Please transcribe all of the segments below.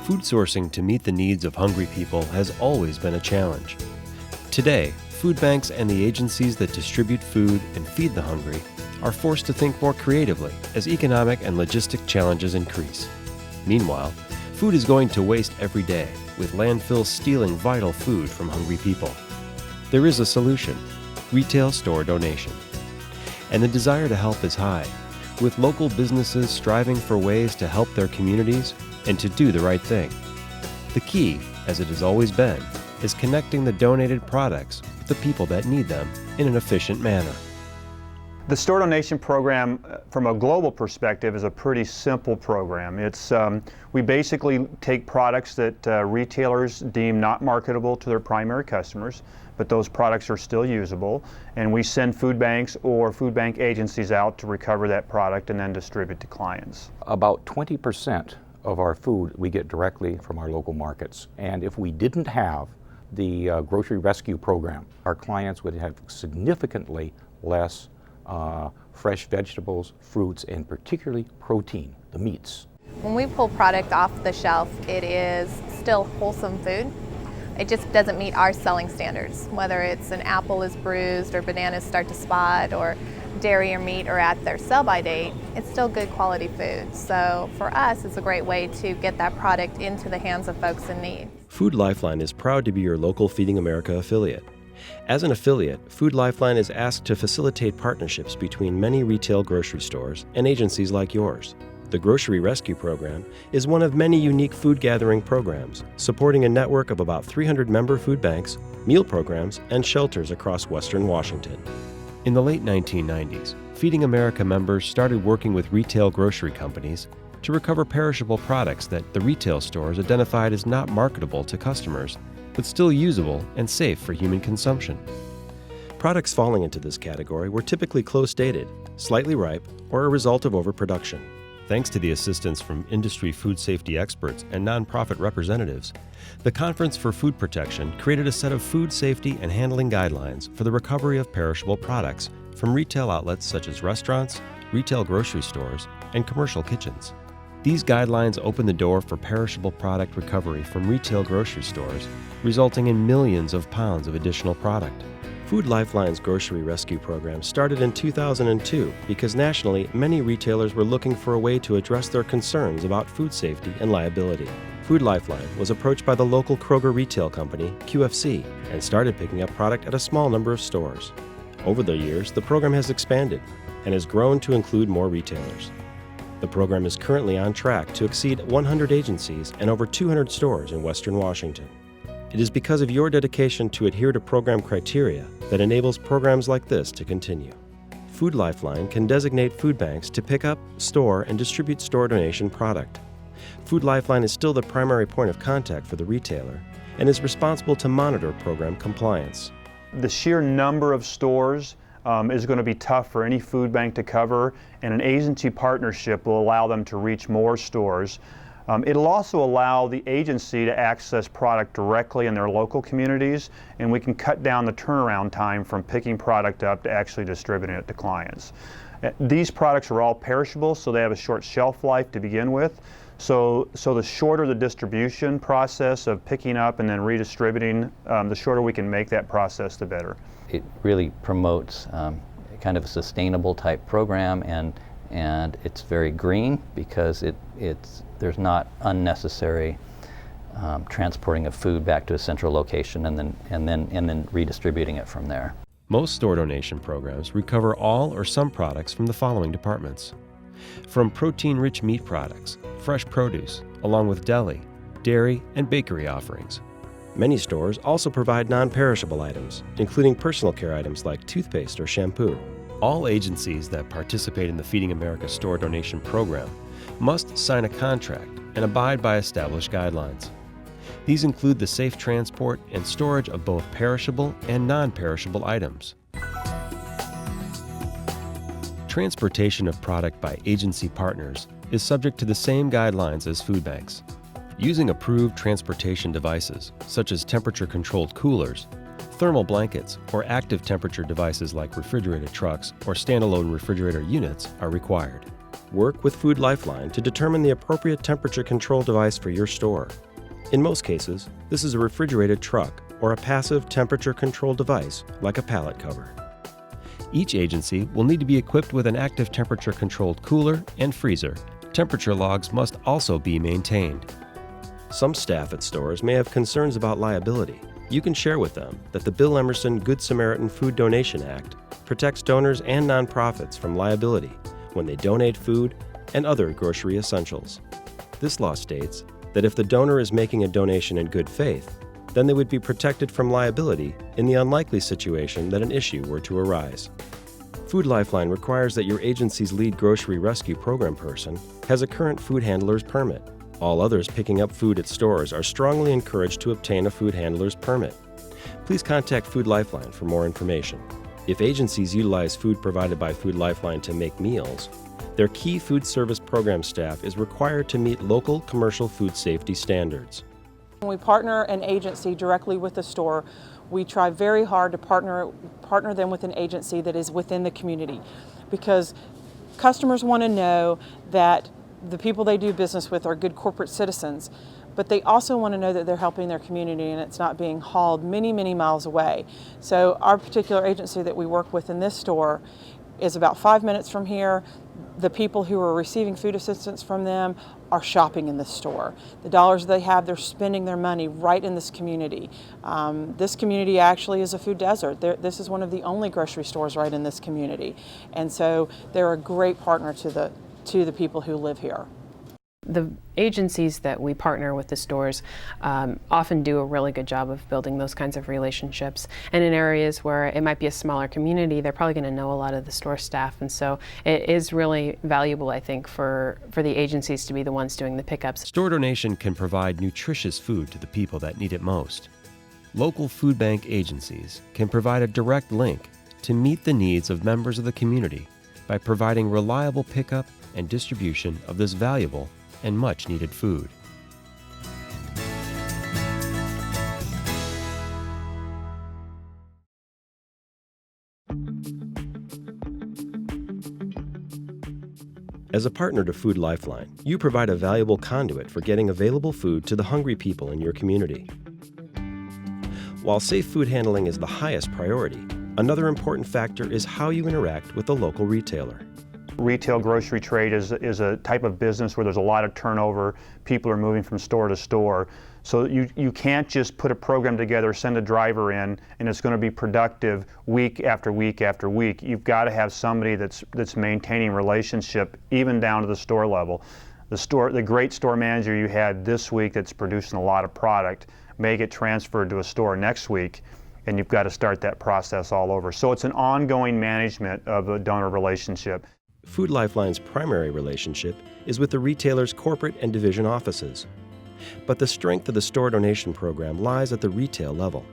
Food sourcing to meet the needs of hungry people has always been a challenge. Today, food banks and the agencies that distribute food and feed the hungry are forced to think more creatively as economic and logistic challenges increase. Meanwhile, food is going to waste every day, with landfills stealing vital food from hungry people. There is a solution: retail store donation. And the desire to help is high, with local businesses striving for ways to help their communities and to do the right thing. The key, as it has always been, is connecting the donated products with the people that need them in an efficient manner. The store donation program, from a global perspective, is a pretty simple program. We basically take products that retailers deem not marketable to their primary customers, but those products are still usable, and we send food banks or food bank agencies out to recover that product and then distribute to clients. About 20% of our food we get directly from our local markets, and if we didn't have the grocery rescue program, our clients would have significantly less fresh vegetables, fruits, and particularly protein, the meats. When we pull product off the shelf, it is still wholesome food. It just doesn't meet our selling standards. Whether it's an apple is bruised or bananas start to spot or dairy or meat are at their sell-by date, it's still good quality food. So for us, it's a great way to get that product into the hands of folks in need. Food Lifeline is proud to be your local Feeding America affiliate. As an affiliate, Food Lifeline is asked to facilitate partnerships between many retail grocery stores and agencies like yours. The Grocery Rescue Program is one of many unique food gathering programs, supporting a network of about 300 member food banks, meal programs, and shelters across Western Washington. In the late 1990s, Feeding America members started working with retail grocery companies to recover perishable products that the retail stores identified as not marketable to customers, but still usable and safe for human consumption. Products falling into this category were typically close-dated, slightly ripe, or a result of overproduction. Thanks to the assistance from industry food safety experts and nonprofit representatives, the Conference for Food Protection created a set of food safety and handling guidelines for the recovery of perishable products from retail outlets such as restaurants, retail grocery stores, and commercial kitchens. These guidelines open the door for perishable product recovery from retail grocery stores, resulting in millions of pounds of additional product. Food Lifeline's Grocery Rescue Program started in 2002 because nationally, many retailers were looking for a way to address their concerns about food safety and liability. Food Lifeline was approached by the local Kroger retail company, QFC, and started picking up product at a small number of stores. Over the years, the program has expanded and has grown to include more retailers. The program is currently on track to exceed 100 agencies and over 200 stores in Western Washington. It is because of your dedication to adhere to program criteria that enables programs like this to continue. Food Lifeline can designate food banks to pick up, store, and distribute store donation product. Food Lifeline is still the primary point of contact for the retailer and is responsible to monitor program compliance. The sheer number of stores is going to be tough for any food bank to cover, and an agency partnership will allow them to reach more stores. It'll also allow the agency to access product directly in their local communities, and we can cut down the turnaround time from picking product up to actually distributing it to clients. These products are all perishable, so they have a short shelf life to begin with. So the shorter the distribution process of picking up and then redistributing, the shorter we can make that process, the better. It really promotes kind of a sustainable type program, and it's very green because there's not unnecessary transporting of food back to a central location and then redistributing it from there. Most store donation programs recover all or some products from the following departments: from protein-rich meat products, fresh produce, along with deli, dairy, and bakery offerings. Many stores also provide non-perishable items, including personal care items like toothpaste or shampoo. All agencies that participate in the Feeding America store donation program must sign a contract and abide by established guidelines. These include the safe transport and storage of both perishable and non-perishable items. Transportation of product by agency partners is subject to the same guidelines as food banks. Using approved transportation devices, such as temperature-controlled coolers, thermal blankets, or active temperature devices like refrigerated trucks or standalone refrigerator units are required. work with Food Lifeline to determine the appropriate temperature control device for your store. In most cases, this is a refrigerated truck or a passive temperature control device like a pallet cover. Each agency will need to be equipped with an active temperature controlled cooler and freezer. Temperature logs must also be maintained. Some staff at stores may have concerns about liability. You can share with them that the Bill Emerson Good Samaritan Food Donation Act protects donors and nonprofits from liability when they donate food and other grocery essentials. This law states that if the donor is making a donation in good faith, then they would be protected from liability in the unlikely situation that an issue were to arise. Food Lifeline requires that your agency's lead grocery rescue program person has a current food handler's permit. All others picking up food at stores are strongly encouraged to obtain a food handler's permit. Please contact Food Lifeline for more information. If agencies utilize food provided by Food Lifeline to make meals, their key food service program staff is required to meet local commercial food safety standards. When we partner an agency directly with the store, we try very hard to partner them with an agency that is within the community, because customers want to know that the people they do business with are good corporate citizens, but they also want to know that they're helping their community and it's not being hauled many, many miles away. So our particular agency that we work with in this store is about 5 minutes from here. The people who are receiving food assistance from them are shopping in this store. The dollars they have, they're spending their money right in this community. This community actually is a food desert. This is one of the only grocery stores right in this community. And so they're a great partner to the people who live here. The agencies that we partner with the stores often do a really good job of building those kinds of relationships. And in areas where it might be a smaller community, they're probably going to know a lot of the store staff. And so it is really valuable, I think, for the agencies to be the ones doing the pickups. Store donation can provide nutritious food to the people that need it most. Local food bank agencies can provide a direct link to meet the needs of members of the community by providing reliable pickup and distribution of this valuable and much needed food. As a partner to Food Lifeline, you provide a valuable conduit for getting available food to the hungry people in your community. While safe food handling is the highest priority, another important factor is how you interact with the local retailer. Retail grocery trade is a type of business where there's a lot of turnover. People are moving from store to store. So you can't just put a program together, send a driver in, and it's going to be productive week after week after week. You've got to have somebody that's maintaining relationship even down to the store level. The great store manager you had this week that's producing a lot of product may get transferred to a store next week, and you've got to start that process all over. So it's an ongoing management of a donor relationship. Food Lifeline's primary relationship is with the retailer's corporate and division offices. But the strength of the store donation program lies at the retail level.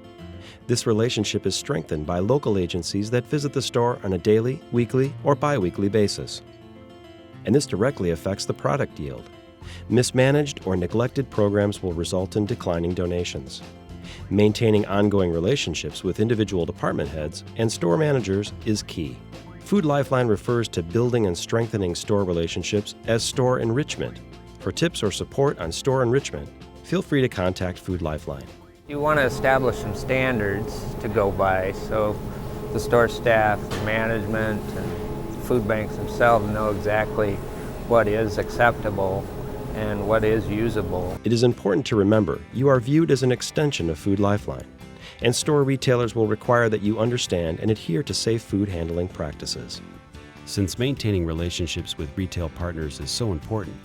This relationship is strengthened by local agencies that visit the store on a daily, weekly, or bi-weekly basis. And this directly affects the product yield. Mismanaged or neglected programs will result in declining donations. Maintaining ongoing relationships with individual department heads and store managers is key. Food Lifeline refers to building and strengthening store relationships as store enrichment. For tips or support on store enrichment, feel free to contact Food Lifeline. You want to establish some standards to go by so the store staff, management, and food banks themselves know exactly what is acceptable and what is usable. It is important to remember you are viewed as an extension of Food Lifeline, and store retailers will require that you understand and adhere to safe food handling practices. Since maintaining relationships with retail partners is so important,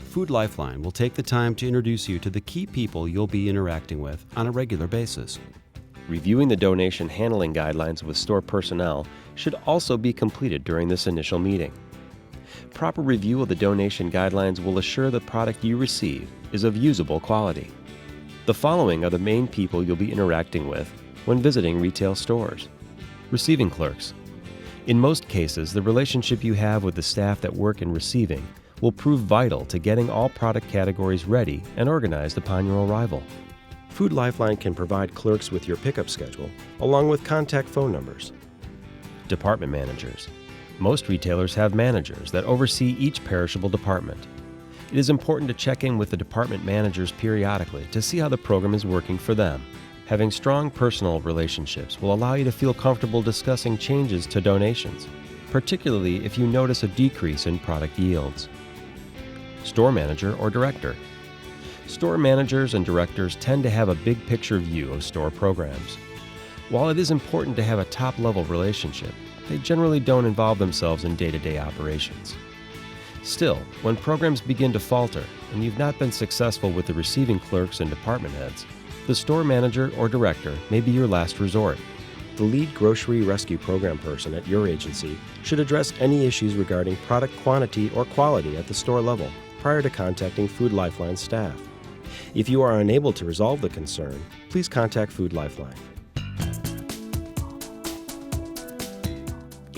Food Lifeline will take the time to introduce you to the key people you'll be interacting with on a regular basis. Reviewing the donation handling guidelines with store personnel should also be completed during this initial meeting. Proper review of the donation guidelines will assure the product you receive is of usable quality. The following are the main people you'll be interacting with when visiting retail stores. Receiving clerks. In most cases, the relationship you have with the staff that work in receiving will prove vital to getting all product categories ready and organized upon your arrival. Food Lifeline can provide clerks with your pickup schedule, along with contact phone numbers. Department managers. Most retailers have managers that oversee each perishable department. It is important to check in with the department managers periodically to see how the program is working for them. Having strong personal relationships will allow you to feel comfortable discussing changes to donations, particularly if you notice a decrease in product yields. Store manager or director. Store managers and directors tend to have a big picture view of store programs. While it is important to have a top-level relationship, they generally don't involve themselves in day-to-day operations. Still, when programs begin to falter and you've not been successful with the receiving clerks and department heads, the store manager or director may be your last resort. The lead grocery rescue program person at your agency should address any issues regarding product quantity or quality at the store level prior to contacting Food Lifeline's staff. If you are unable to resolve the concern, please contact Food Lifeline.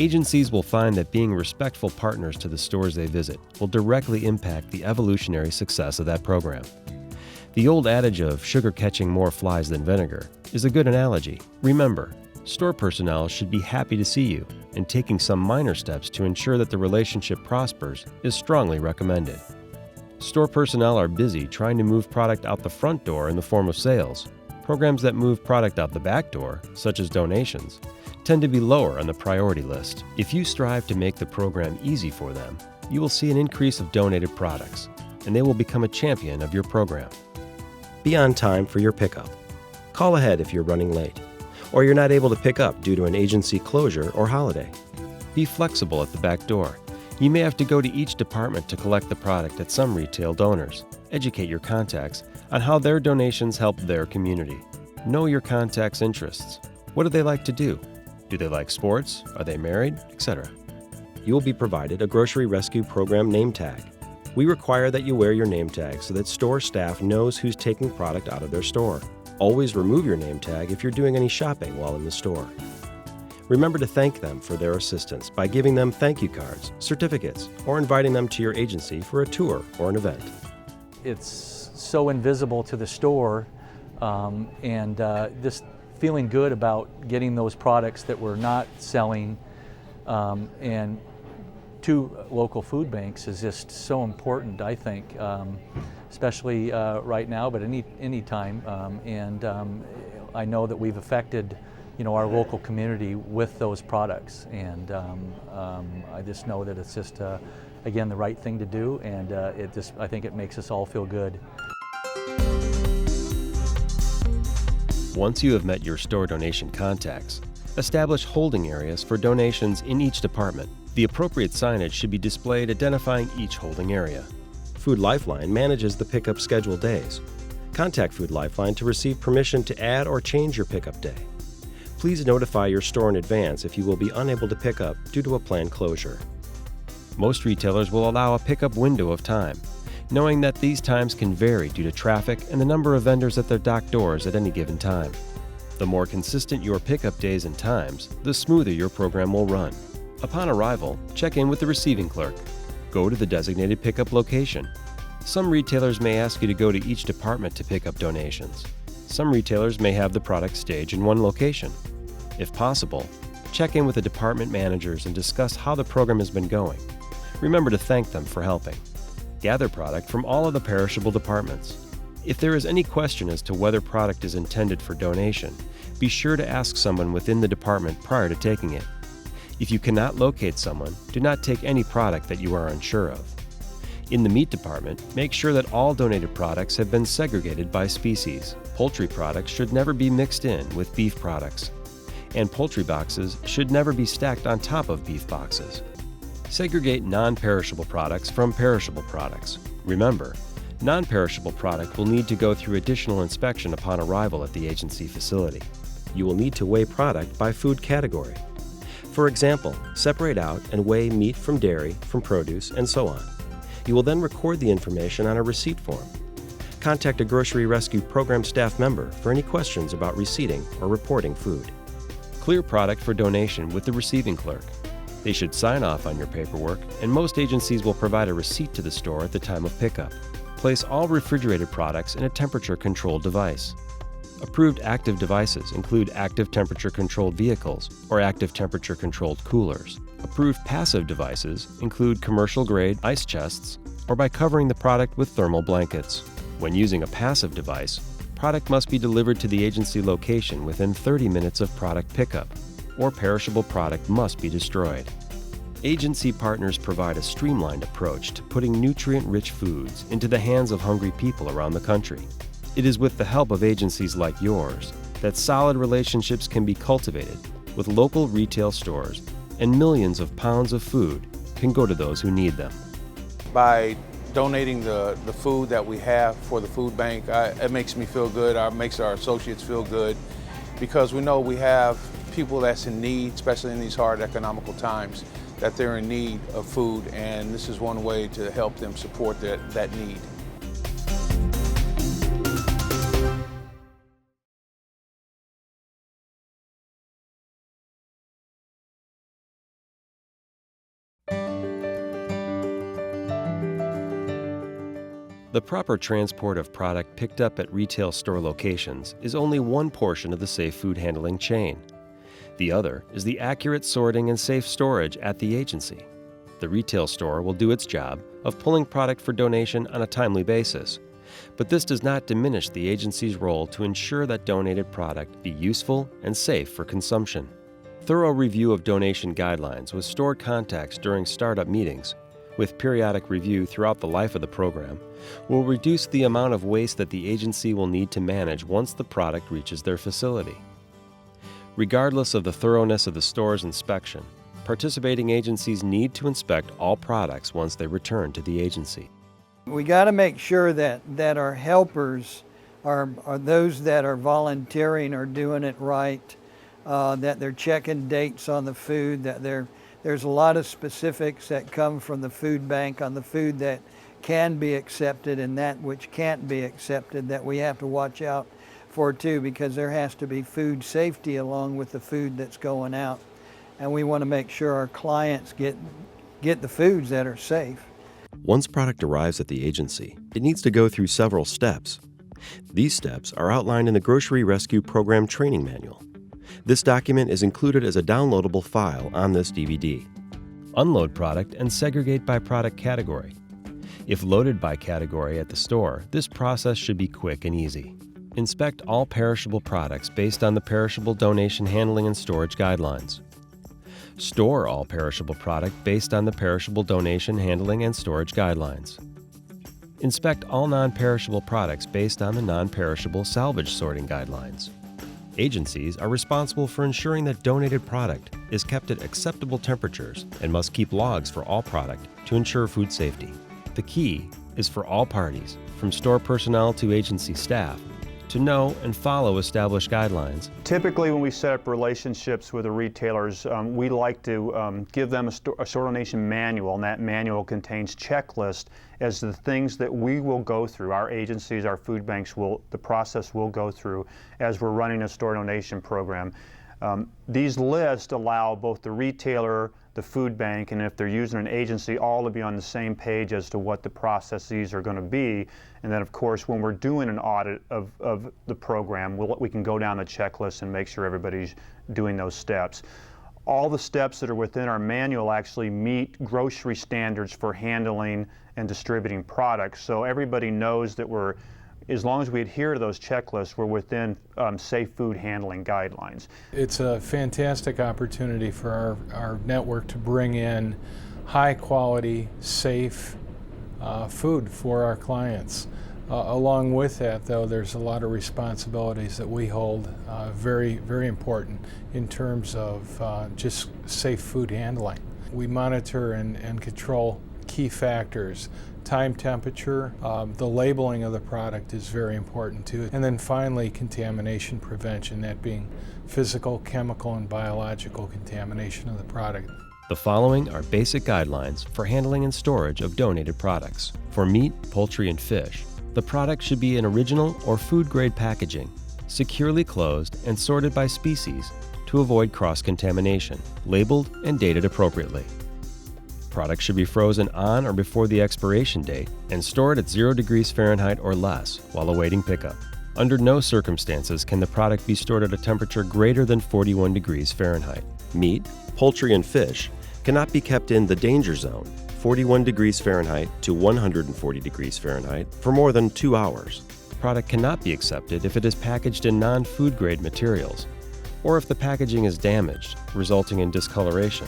Agencies will find that being respectful partners to the stores they visit will directly impact the evolutionary success of that program. The old adage of sugar catching more flies than vinegar is a good analogy. Remember, store personnel should be happy to see you, and taking some minor steps to ensure that the relationship prospers is strongly recommended. Store personnel are busy trying to move product out the front door in the form of sales. Programs that move product out the back door, such as donations, tend to be lower on the priority list. If you strive to make the program easy for them, you will see an increase of donated products, and they will become a champion of your program. Be on time for your pickup. Call ahead if you're running late, or you're not able to pick up due to an agency closure or holiday. Be flexible at the back door. You may have to go to each department to collect the product at some retail donors. Educate your contacts on how their donations help their community. Know your contacts' interests. What do they like to do? Do they like sports? Are they married? Etc. You will be provided a grocery rescue program name tag. We require that you wear your name tag so that store staff knows who's taking product out of their store. Always remove your name tag if you're doing any shopping while in the store. Remember to thank them for their assistance by giving them thank you cards, certificates, or inviting them to your agency for a tour or an event. It's so invisible to the store, and just feeling good about getting those products that we're not selling and to local food banks is just so important, I think, especially right now, but any time. I know that we've affected, our local community with those products, and I just know that it's just, again, the right thing to do, and I think it makes us all feel good. Once you have met your store donation contacts, establish holding areas for donations in each department. The appropriate signage should be displayed identifying each holding area. Food Lifeline manages the pickup schedule days. Contact Food Lifeline to receive permission to add or change your pickup day. Please notify your store in advance if you will be unable to pick up due to a planned closure. Most retailers will allow a pickup window of time, knowing that these times can vary due to traffic and the number of vendors at their dock doors at any given time. The more consistent your pickup days and times, the smoother your program will run. Upon arrival, check in with the receiving clerk. Go to the designated pickup location. Some retailers may ask you to go to each department to pick up donations. Some retailers may have the product staged in one location. If possible, check in with the department managers and discuss how the program has been going. Remember to thank them for helping. Gather product from all of the perishable departments. If there is any question as to whether product is intended for donation, be sure to ask someone within the department prior to taking it. If you cannot locate someone, do not take any product that you are unsure of. In the meat department, make sure that all donated products have been segregated by species. Poultry products should never be mixed in with beef products, and poultry boxes should never be stacked on top of beef boxes. Segregate non-perishable products from perishable products. Remember, non-perishable product will need to go through additional inspection upon arrival at the agency facility. You will need to weigh product by food category. For example, separate out and weigh meat from dairy, from produce, and so on. You will then record the information on a receipt form. Contact a Grocery Rescue Program staff member for any questions about receipting or reporting food. Clear product for donation with the receiving clerk. They should sign off on your paperwork, and most agencies will provide a receipt to the store at the time of pickup. Place all refrigerated products in a temperature-controlled device. Approved active devices include active temperature-controlled vehicles or active temperature-controlled coolers. Approved passive devices include commercial-grade ice chests or by covering the product with thermal blankets. When using a passive device, product must be delivered to the agency location within 30 minutes of product pickup, or perishable product must be destroyed. Agency partners provide a streamlined approach to putting nutrient-rich foods into the hands of hungry people around the country. It is with the help of agencies like yours that solid relationships can be cultivated with local retail stores, and millions of pounds of food can go to those who need them. By donating the food that we have for the food bank, it makes me feel good, it makes our associates feel good, because we know we have people that's in need, especially in these hard economical times, that they're in need of food, and this is one way to help them support that need. The proper transport of product picked up at retail store locations is only one portion of the safe food handling chain. The other is the accurate sorting and safe storage at the agency. The retail store will do its job of pulling product for donation on a timely basis, but this does not diminish the agency's role to ensure that donated product be useful and safe for consumption. Thorough review of donation guidelines with store contacts during startup meetings, with periodic review throughout the life of the program, will reduce the amount of waste that the agency will need to manage once the product reaches their facility. Regardless of the thoroughness of the store's inspection, participating agencies need to inspect all products once they return to the agency. We got to make sure that our helpers are those that are volunteering are doing it right, that they're checking dates on the food, that there's a lot of specifics that come from the food bank on the food that can be accepted and that which can't be accepted, that we have to watch out for too, because there has to be food safety along with the food that's going out. And we want to make sure our clients get the foods that are safe. Once product arrives at the agency, it needs to go through several steps. These steps are outlined in the Grocery Rescue Program Training Manual. This document is included as a downloadable file on this DVD. Unload product and segregate by product category. If loaded by category at the store, this process should be quick and easy. Inspect all perishable products based on the Perishable Donation Handling and Storage Guidelines. Store all perishable product based on the Perishable Donation Handling and Storage Guidelines. Inspect all non-perishable products based on the Non-Perishable Salvage Sorting Guidelines. Agencies are responsible for ensuring that donated product is kept at acceptable temperatures and must keep logs for all product to ensure food safety. The key is for all parties, from store personnel to agency staff, to know and follow established guidelines. Typically when we set up relationships with the retailers, we like to give them a store donation manual, and that manual contains checklists as to the things that we will go through, our agencies, our food banks the process will go through as we're running a store donation program. These lists allow both the retailer, the food bank, and if they're using an agency, all to be on the same page as to what the processes are going to be. And then, of course, when we're doing an audit of the program, we can go down the checklist and make sure everybody's doing those steps. All the steps that are within our manual actually meet grocery standards for handling and distributing products. So everybody knows that as long as we adhere to those checklists, we're within safe food handling guidelines. It's a fantastic opportunity for our network to bring in high quality, safe food for our clients. Along with that, though, there's a lot of responsibilities that we hold very, very important in terms of just safe food handling. We monitor and control key factors. Time, temperature, the labeling of the product is very important too. And then finally, contamination prevention, that being physical, chemical, and biological contamination of the product. The following are basic guidelines for handling and storage of donated products. For meat, poultry, and fish, the product should be in original or food-grade packaging, securely closed and sorted by species to avoid cross-contamination, labeled and dated appropriately. Product should be frozen on or before the expiration date and stored at 0 degrees Fahrenheit or less while awaiting pickup. Under no circumstances can the product be stored at a temperature greater than 41 degrees Fahrenheit. Meat, poultry, and fish cannot be kept in the danger zone, 41 degrees Fahrenheit to 140 degrees Fahrenheit, for more than 2 hours. Product cannot be accepted if it is packaged in non-food grade materials, or if the packaging is damaged, resulting in discoloration,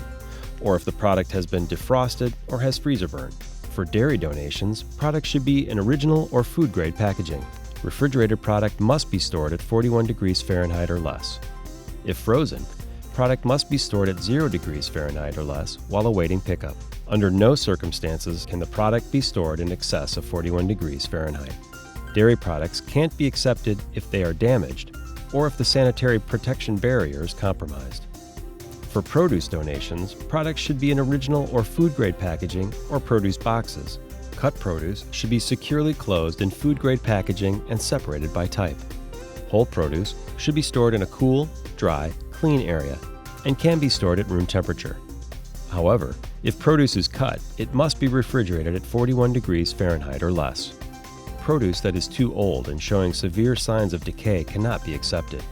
or if the product has been defrosted or has freezer burn. For dairy donations, products should be in original or food grade packaging. Refrigerated product must be stored at 41 degrees Fahrenheit or less. If frozen, product must be stored at 0 degrees Fahrenheit or less while awaiting pickup. Under no circumstances can the product be stored in excess of 41 degrees Fahrenheit. Dairy products can't be accepted if they are damaged or if the sanitary protection barrier is compromised. For produce donations, products should be in original or food-grade packaging or produce boxes. Cut produce should be securely closed in food-grade packaging and separated by type. Whole produce should be stored in a cool, dry, clean area and can be stored at room temperature. However, if produce is cut, it must be refrigerated at 41 degrees Fahrenheit or less. Produce that is too old and showing severe signs of decay cannot be accepted.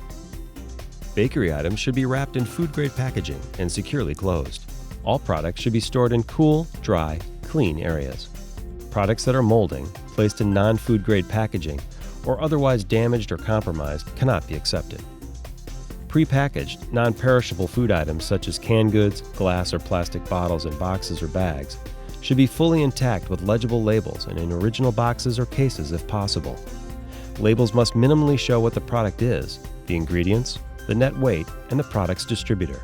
Bakery items should be wrapped in food-grade packaging and securely closed. All products should be stored in cool, dry, clean areas. Products that are molding, placed in non-food grade packaging, or otherwise damaged or compromised cannot be accepted. Prepackaged, non-perishable food items such as canned goods, glass or plastic bottles in boxes or bags should be fully intact with legible labels and in original boxes or cases if possible. Labels must minimally show what the product is, the ingredients, the net weight, and the product's distributor.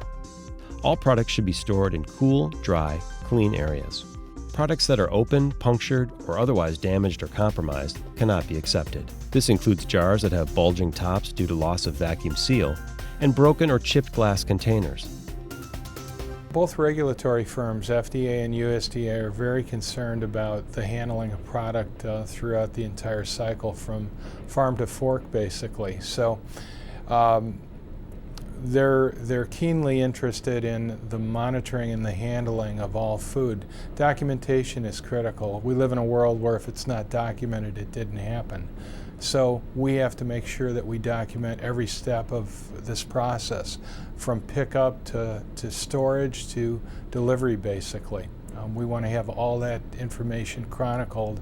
All products should be stored in cool, dry, clean areas. Products that are open, punctured, or otherwise damaged or compromised cannot be accepted. This includes jars that have bulging tops due to loss of vacuum seal, and broken or chipped glass containers. Both regulatory firms, FDA and USDA, are very concerned about the handling of product throughout the entire cycle from farm to fork, basically. So they're keenly interested in the monitoring and the handling of all food. Documentation is critical. We live in a world where if it's not documented, it didn't happen. So we have to make sure that we document every step of this process, from pickup to storage to delivery, basically. We want to have all that information chronicled,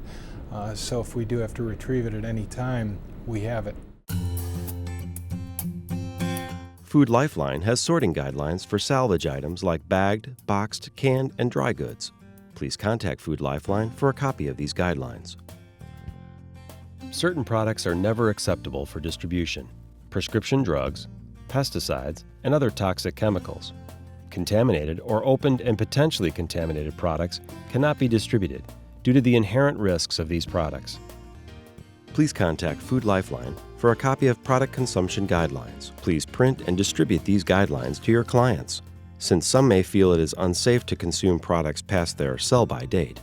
so if we do have to retrieve it at any time, we have it. Food Lifeline has sorting guidelines for salvage items like bagged, boxed, canned, and dry goods. Please contact Food Lifeline for a copy of these guidelines. Certain products are never acceptable for distribution: prescription drugs, pesticides, and other toxic chemicals. Contaminated or opened and potentially contaminated products cannot be distributed due to the inherent risks of these products. Please contact Food Lifeline for a copy of product consumption guidelines. Please print and distribute these guidelines to your clients, since some may feel it is unsafe to consume products past their sell-by date.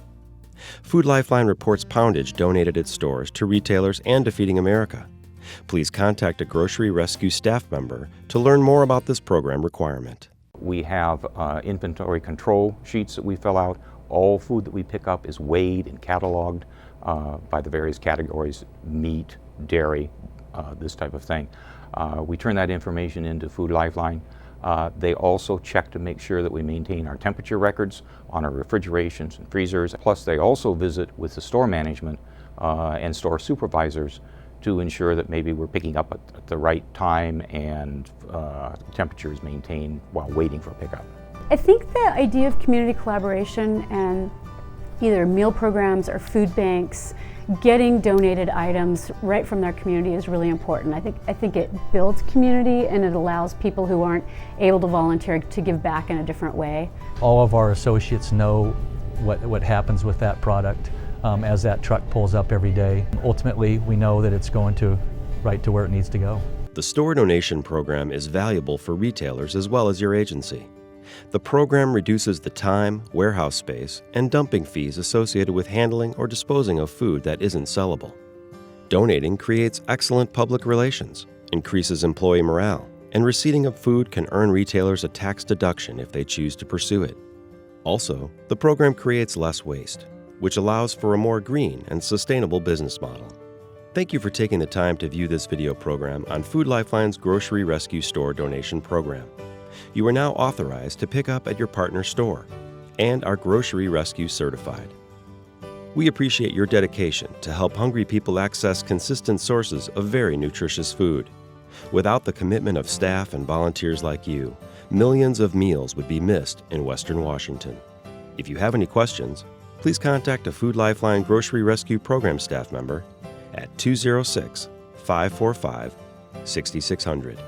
Food Lifeline reports poundage donated at stores to retailers and to Feeding America. Please contact a grocery rescue staff member to learn more about this program requirement. We have inventory control sheets that we fill out. All food that we pick up is weighed and cataloged by the various categories: meat, dairy, this type of thing. We turn that information into Food Lifeline. They also check to make sure that we maintain our temperature records on our refrigerations and freezers. Plus, they also visit with the store management and store supervisors to ensure that maybe we're picking up at the right time and temperature is maintained while waiting for pickup. I think the idea of community collaboration and either meal programs or food banks getting donated items right from their community is really important. I think it builds community and it allows people who aren't able to volunteer to give back in a different way. All of our associates know what happens with that product as that truck pulls up every day. Ultimately, we know that it's going right to where it needs to go. The store donation program is valuable for retailers as well as your agency. The program reduces the time, warehouse space, and dumping fees associated with handling or disposing of food that isn't sellable. Donating creates excellent public relations, increases employee morale, and receipting of food can earn retailers a tax deduction if they choose to pursue it. Also, the program creates less waste, which allows for a more green and sustainable business model. Thank you for taking the time to view this video program on Food Lifeline's Grocery Rescue Store Donation Program. You are now authorized to pick up at your partner store. and are Grocery Rescue certified. We appreciate your dedication to help hungry people access consistent sources of very nutritious food. Without the commitment of staff and volunteers like you, millions of meals would be missed in Western Washington. If you have any questions, please contact a Food Lifeline Grocery Rescue Program staff member at 206-545-6600.